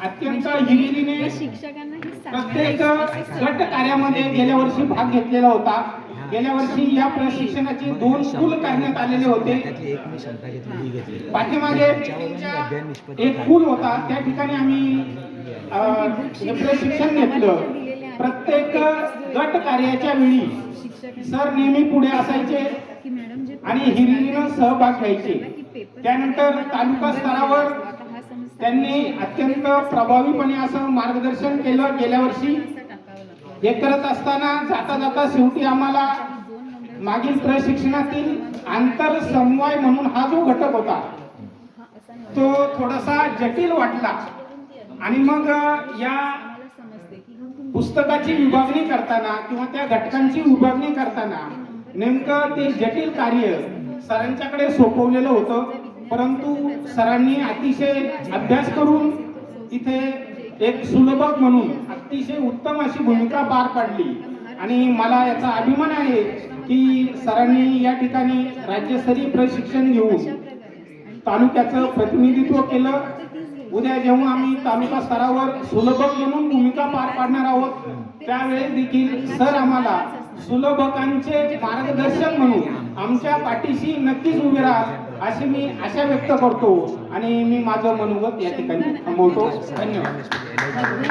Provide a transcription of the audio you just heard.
अत्यंत हिरिरीने प्रत्येक गट कार्यामध्ये गेल्या वर्षी भाग घेतलेला होता। गेल्या वर्षी या प्रशिक्षणाचे 2 स्कूल करण्यात आलेले होते। पाठीमागे एक पूल होता, त्या ठिकाणी आम्ही प्रशिक्षण घेतलं। प्रत्येक गट कार्याच्या वेळी सर नेहमी पुढे असायचे आणि हिरिरीने सहभाग घ्यायचे। त्यानंतर तालुका स्तरावर त्यांनी अत्यंत प्रभावीपणे असं मार्गदर्शन केलं। गेल्या वर्षी हे करत असताना जाता जाता शेवटी आम्हाला मागील प्रशिक्षणातील आंतर समन्वय म्हणून हा जो घटक होता तो थोडासा जटिल वाटला आणि मग या पुस्तकाची विभागणी करताना किंवा त्या घटकांची विभागणी करताना नेमकं ते जटिल कार्य सरांच्याकडे सोपवलेलं होतं, परंतु सरांनी अतिशय अभ्यास करून तिथे एक सुलभक म्हणून अतिशय उत्तम अशी भूमिका पार पाडली आणि मला याचा अभिमान आहे की सरांनी या ठिकाणी राज्यस्तरीय प्रशिक्षण घेऊन तालुक्याचं प्रतिनिधित्व केलं। उद्या जेव्हा आम्ही तालुका स्तरावर सुलभक म्हणून भूमिका पार पाडणार आहोत त्यावेळेस देखील सर आम्हाला सुलभकांचे मार्गदर्शक म्हणून आमच्या पाठीशी नक्कीच उभे राहा अशी मी आशा व्यक्त करतो आणि मी माझं मनोगत या ठिकाणी थांबवतो। धन्यवाद।